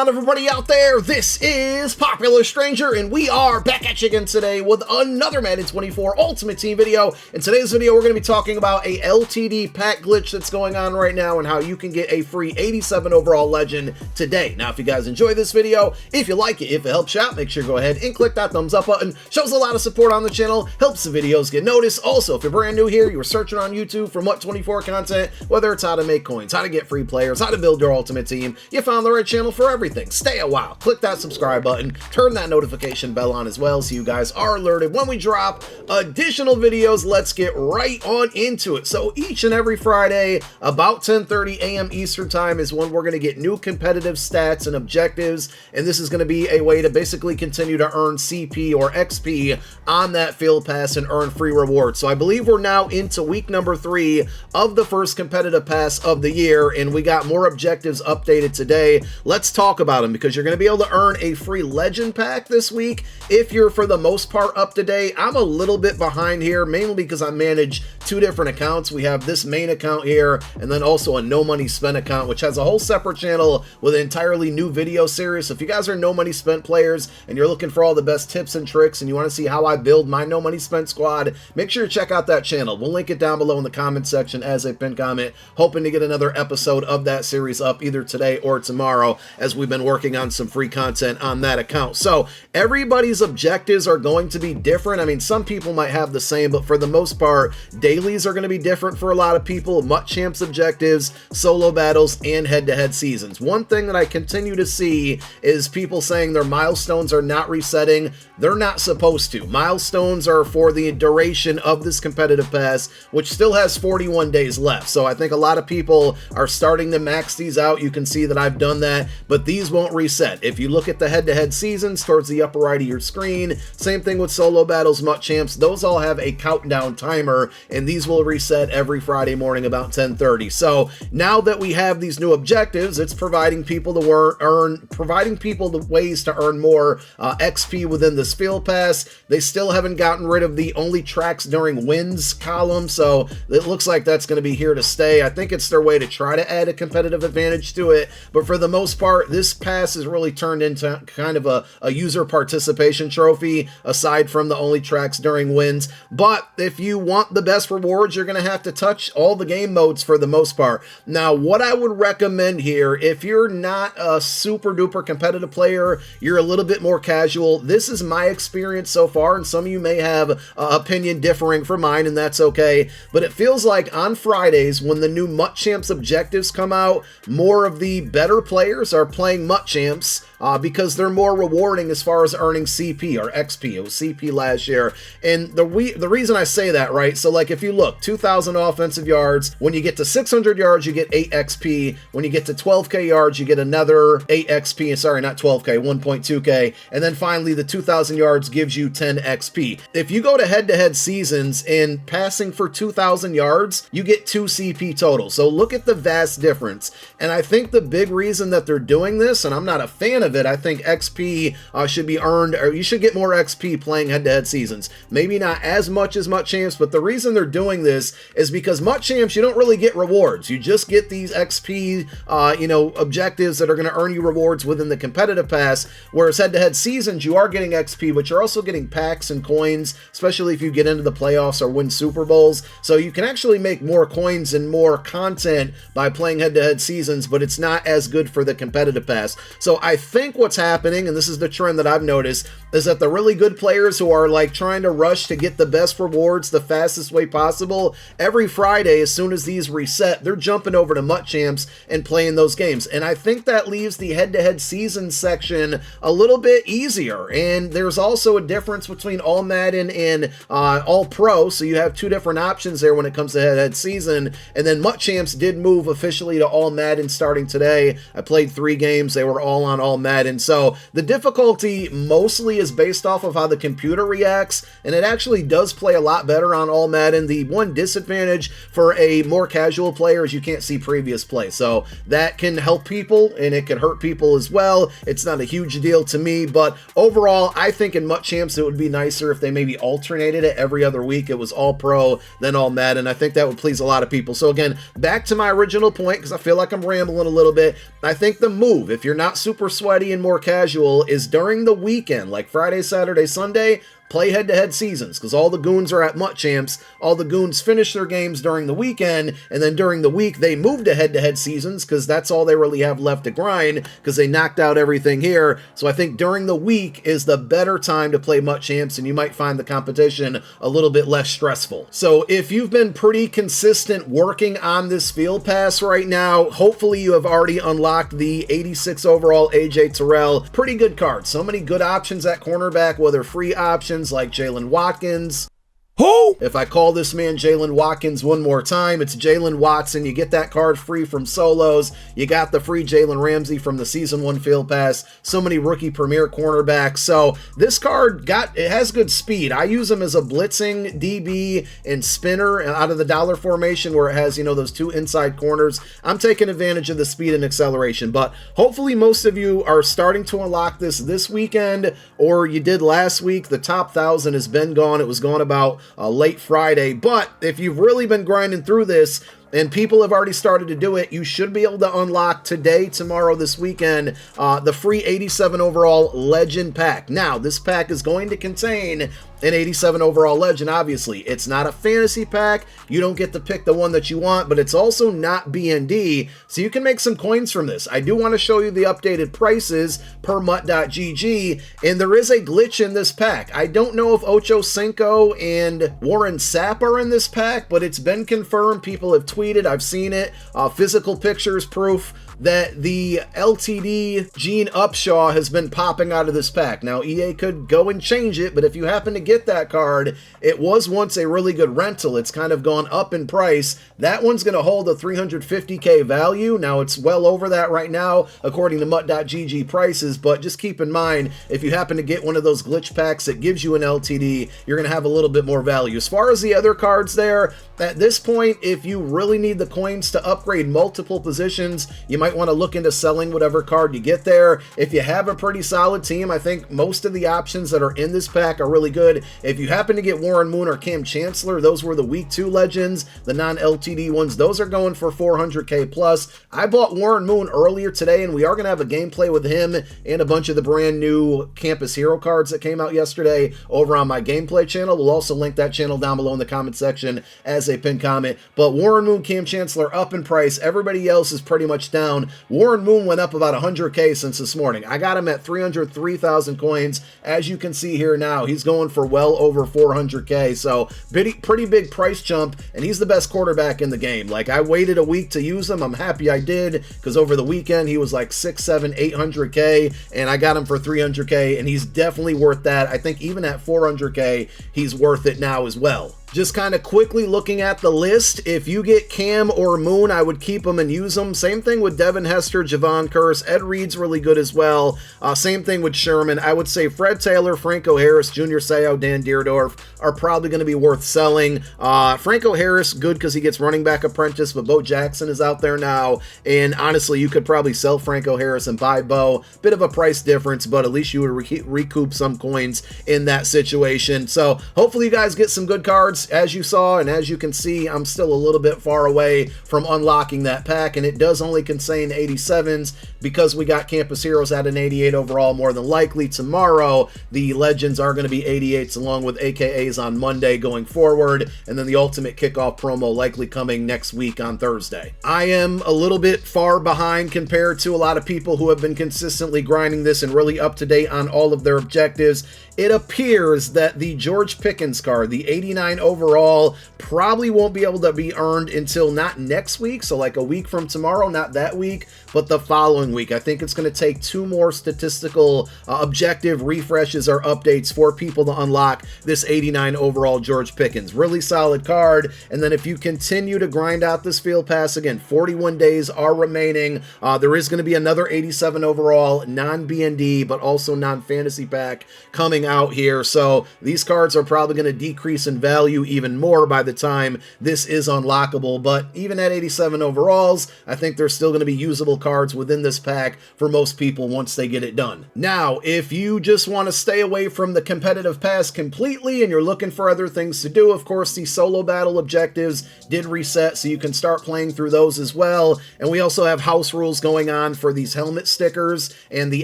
on, everybody out there? This is Popular Stranger, and we are back at you again today with another Madden 24 Ultimate Team video. In today's video, we're going to be talking about a LTD pack glitch that's going on right now and how you can get a free 87 overall legend today. Now, if you guys enjoy this video, if you like it, if it helps you out, make sure you go ahead and click that thumbs up button. Shows a lot of support on the channel, helps the videos get noticed. Also, if you're brand new here, you were searching on YouTube for MUT 24 content, whether it's how to make coins, how to get free players, how to build your ultimate team, you found the right channel for everything. Stay a while, click that subscribe button, turn that notification bell on as well so you guys are alerted when we drop additional videos. Let's get right on into it. So each and every Friday about 10:30 a.m. Eastern time is when we're going to get new competitive stats and objectives, and this is going to be a way to basically continue to earn CP or XP on that field pass and earn free rewards. So I believe we're now into week number 3 of the first competitive pass of the year, and we got more objectives updated today. Let's talk about them because you're going to be able to earn a free legend pack this week if you're for the most part up to date. I'm a little bit behind here, mainly because I manage 2 different accounts. We have this main account here and then also a no money spent account, which has a whole separate channel with an entirely new video series. So if you guys are no money spent players and you're looking for all the best tips and tricks and you want to see how I build my no money spent squad, make sure to check out that channel. We'll link it down below in the comment section as a pinned comment. Hoping to get another episode of that series up either today or tomorrow, as we've been working on some free content on that account. So everybody's objectives are going to be different. I mean, some people might have the same, but for the most part, dailies are going to be different for a lot of people. MUT Champs objectives, solo battles, and head-to-head seasons. One thing that I continue to see is people saying their milestones are not resetting. They're not supposed to. Milestones are for the duration of this competitive pass, which still has 41 days left. So I think a lot of people are starting to max these out. You can see that I've done that, but these won't reset. If you look at the head-to-head seasons towards the upper right of your screen, same thing with solo battles, MUT Champs, those all have a countdown timer, and these will reset every Friday morning about 10:30. So now that we have these new objectives, it's providing people the ways to earn more XP within this field pass. They still haven't gotten rid of the only tracks during wins column, so it looks like that's going to be here to stay. I think it's their way to try to add a competitive advantage to it, but for the most part, this pass is really turned into kind of a user participation trophy, aside from the only tracks during wins. But if you want the best rewards, you're going to have to touch all the game modes for the most part. Now, what I would recommend here, if you're not a super duper competitive player, you're a little bit more casual, this is my experience so far, and some of you may have opinion differing from mine, and that's okay, but it feels like on Fridays when the new MUT Champs objectives come out, more of the better players are playing MUT Champs because they're more rewarding as far as earning CP or XP. It was CP last year, and the reason I say that, right, so like if you look, 2,000 offensive yards, when you get to 600 yards you get 8 XP, when you get to 12k yards you get another 8 XP, sorry, not 12k, 1.2k, and then finally the 2,000 yards gives you 10 XP. If you go to head-to-head seasons and passing for 2,000 yards, you get 2 CP total. So look at the vast difference, and I think the big reason that they're doing this, and I'm not a fan of it, I think XP should be earned, or you should get more XP playing head-to-head seasons. Maybe not as much as MUT Champs, but the reason they're doing this is because MUT Champs, you don't really get rewards. You just get these XP, objectives that are going to earn you rewards within the competitive pass, whereas head-to-head seasons, you are getting XP, but you're also getting packs and coins, especially if you get into the playoffs or win Super Bowls. So you can actually make more coins and more content by playing head-to-head seasons, but it's not as good for the competitive pass. So I think what's happening, and this is the trend that I've noticed, is that the really good players who are like trying to rush to get the best rewards the fastest way possible, every Friday, as soon as these reset, they're jumping over to MUT Champs and playing those games. And I think that leaves the head-to-head season section a little bit easier. And there's also a difference between All Madden and All Pro, so you have 2 different options there when it comes to head-to-head season. And then MUT Champs did move officially to All Madden starting today. I played 3 games, they were all on All Madden. So the difficulty mostly is based off of how the computer reacts, and it actually does play a lot better on All Madden. The one disadvantage for a more casual player is you can't see previous play, so that can help people and it can hurt people as well. It's not a huge deal to me, but overall I think in MUT Champs it would be nicer if they maybe alternated it every other week. It was All Pro then All Madden. I think that would please a lot of people. So again, back to my original point, because I feel like I'm rambling a little bit. I think the move, if you're not super sweaty sweaty and more casual is during the weekend, like Friday, Saturday, Sunday, play head-to-head seasons, because all the goons are at MUT Champs. All the goons finish their games during the weekend, and then during the week they move to head-to-head seasons, because that's all they really have left to grind, because they knocked out everything here. So I think during the week is the better time to play MUT Champs, and you might find the competition a little bit less stressful. So if you've been pretty consistent working on this field pass right now, hopefully you have already unlocked the 86 overall AJ Terrell. Pretty good card. So many good options at cornerback, whether free options like Jalen Watkins. Who? If I call this man Jalen Watkins one more time, it's Jalen Watson. You get that card free from solos. You got the free Jalen Ramsey from the Season 1 Field Pass. So many rookie premier cornerbacks. So this card it has good speed. I use him as a blitzing DB and spinner out of the dollar formation where it has, those two inside corners. I'm taking advantage of the speed and acceleration, but hopefully most of you are starting to unlock this weekend, or you did last week. The top 1,000 has been gone. It was gone about late Friday, but if you've really been grinding through this and people have already started to do it, you should be able to unlock today, tomorrow, this weekend, the free 87 overall Legend pack. Now, this pack is going to contain an 87 overall Legend, obviously. It's not a fantasy pack. You don't get to pick the one that you want, but it's also not BND, so you can make some coins from this. I do want to show you the updated prices per MUT.gg, and there is a glitch in this pack. I don't know if Ocho Cinco and Warren Sapp are in this pack, but it's been confirmed. People have tweeted, I've seen it, physical pictures, proof that the LTD Gene Upshaw has been popping out of this pack. Now, EA could go and change it, but if you happen to get that card, it was once a really good rental. It's kind of gone up in price. That one's going to hold a 350K value. Now, it's well over that right now, according to MUT.gg prices, but just keep in mind, if you happen to get one of those glitch packs that gives you an LTD, you're going to have a little bit more value. As far as the other cards there, at this point, if you really need the coins to upgrade multiple positions, you might want to look into selling whatever card you get there. If you have a pretty solid team, I think most of the options that are in this pack are really good. If you happen to get Warren Moon or Cam Chancellor, those were the week 2 legends, the non-LTD ones. Those are going for 400K plus. I bought Warren Moon earlier today, and we are going to have a gameplay with him and a bunch of the brand new Campus Hero cards that came out yesterday over on my gameplay channel. We'll also link that channel down below in the comment section as a pinned comment. But Warren Moon, Cam Chancellor up in price. Everybody else is pretty much down. Warren Moon went up about 100K since this morning. I got him at 303,000 coins. As you can see here now, he's going for well over 400K. So pretty big price jump, and he's the best quarterback in the game. Like, I waited a week to use him. I'm happy I did, because over the weekend he was like 6, 7, 800K, and I got him for 300K, and he's definitely worth that. I think even at 400K, he's worth it now as well. Just kind of quickly looking at the list, if you get Cam or Moon, I would keep them and use them. Same thing with Devin Hester, Javon Curse. Ed Reed's really good as well. Same thing with Sherman. I would say Fred Taylor, Franco Harris, Junior Seau, Dan Deerdorf are probably going to be worth selling. Franco Harris, good because he gets running back apprentice, but Bo Jackson is out there now. And honestly, you could probably sell Franco Harris and buy Bo. Bit of a price difference, but at least you would recoup some coins in that situation. So hopefully you guys get some good cards. As you saw, and as you can see, I'm still a little bit far away from unlocking that pack, and it does only contain 87s because we got Campus Heroes at an 88 overall. More than likely tomorrow, the Legends are going to be 88s along with AKAs on Monday going forward, and then the Ultimate Kickoff promo likely coming next week on Thursday. I am a little bit far behind compared to a lot of people who have been consistently grinding this and really up to date on all of their objectives. It appears that the George Pickens card, the 89 overall, probably won't be able to be earned until not next week, so like a week from tomorrow, not that week, but the following week. I think it's going to take 2 more statistical objective refreshes or updates for people to unlock this 89 overall George Pickens. Really solid card, and then if you continue to grind out this field pass, again, 41 days are remaining. There is going to be another 87 overall, non-BND, but also non-fantasy pack coming out here, so these cards are probably going to decrease in value value even more by the time this is unlockable. But even at 87 overalls, I think there's still going to be usable cards within this pack for most people once they get it done. Now, if you just want to stay away from the competitive pass completely and you're looking for other things to do, of course, the solo battle objectives did reset, so you can start playing through those as well. And we also have house rules going on for these helmet stickers and the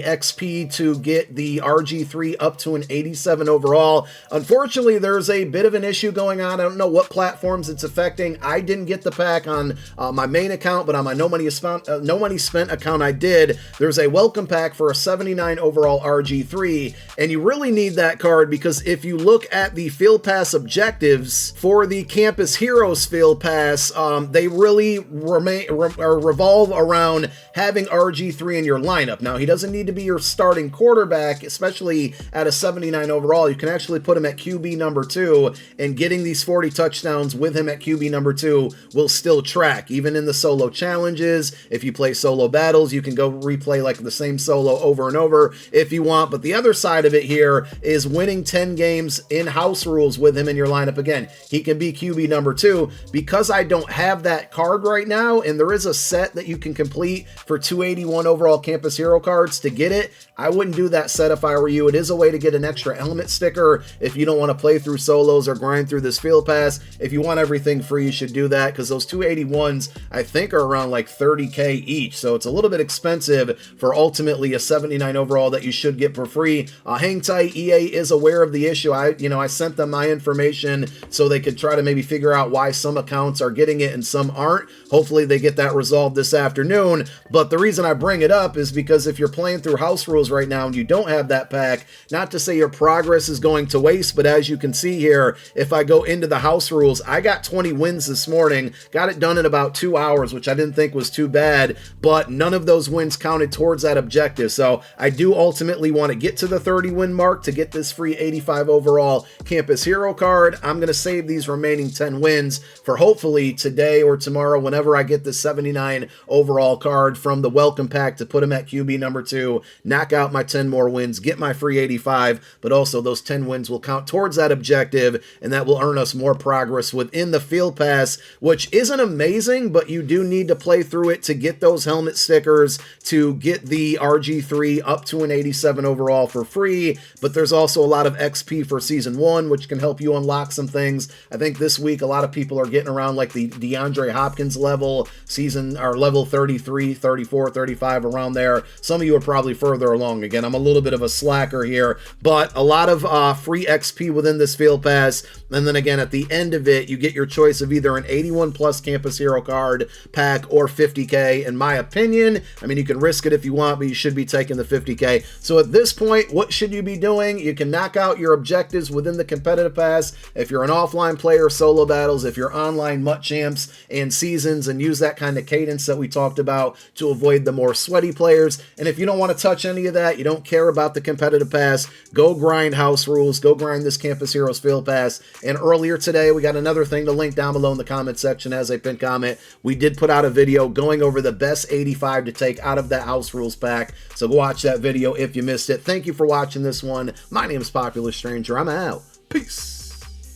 XP to get the RG3 up to an 87 overall. Unfortunately, there's a bit of an issue going on. I don't know what platforms it's affecting. I didn't get the pack on my main account, but on my No Money Spent account I did. There's a welcome pack for a 79 overall RG3, and you really need that card because if you look at the Field Pass objectives for the Campus Heroes Field Pass, they really revolve around having RG3 in your lineup. Now, he doesn't need to be your starting quarterback, especially at a 79 overall. You can actually put him at QB number 2, and getting these 40 touchdowns with him at QB number 2 will still track. Even in the solo challenges, if you play solo battles, you can go replay like the same solo over and over if you want. But the other side of it here is winning 10 games in house rules with him in your lineup. Again, he can be QB number 2. Because I don't have that card right now, and there is a set that you can complete for 281 overall Campus Hero cards to get it, I wouldn't do that set if I were you. It is a way to get an extra element sticker if you don't want to play through solos or grind through this field pass. If you want everything free, you should do that, because those 281s I think are around like 30k each, so it's a little bit expensive for ultimately a 79 overall that you should get for free. Hang tight, EA is aware of the issue. I sent them my information so they could try to maybe figure out why some accounts are getting it and some aren't. Hopefully they get that resolved this afternoon. But the reason I bring it up is because if you're playing through house rules right now and you don't have that pack, not to say your progress is going to waste, but as you can see here, if I go into the house rules, I got 20 wins this morning, got it done in about 2 hours, which I didn't think was too bad, but none of those wins counted towards that objective. So I do ultimately want to get to the 30 win mark to get this free 85 overall Campus Hero card. I'm going to save these remaining 10 wins for hopefully today or tomorrow whenever I get the 79 overall card from the welcome pack to put him at QB number 2, knock out my 10 more wins, get my free 85, but also those 10 wins will count towards that objective, and that will earn us more progress within the field pass, which isn't amazing, but you do need to play through it to get those helmet stickers, to get the RG3 up to an 87 overall for free. But there's also a lot of XP for Season 1, which can help you unlock some things. I think this week a lot of people are getting around like the DeAndre Hopkins level, level 33, 34, 35, around there. Some of you are probably further along. Again, I'm a little bit of a slacker here, but a lot of free XP within this field pass. And then again, at the end of it, you get your choice of either an 81 plus Campus Hero card pack or 50k. In my opinion, I mean, you can risk it if you want, but you should be taking the 50k. So at this point, what should you be doing? You can knock out your objectives within the competitive pass if you're an offline player, solo battles, if you're online MUT champs and seasons, and use that kind of cadence that we talked about to avoid the more sweaty players. And if you don't want to touch any of that, you don't care about the competitive pass, go grind house rules, go grind this Campus Heroes field pass. And earlier today, we got another thing to link down below in the comment section as a pinned comment. We did put out a video going over the best 85 to take out of that house rules pack, so go watch that video if you missed it. Thank you for watching this one. My name is Popular Stranger. I'm out. Peace.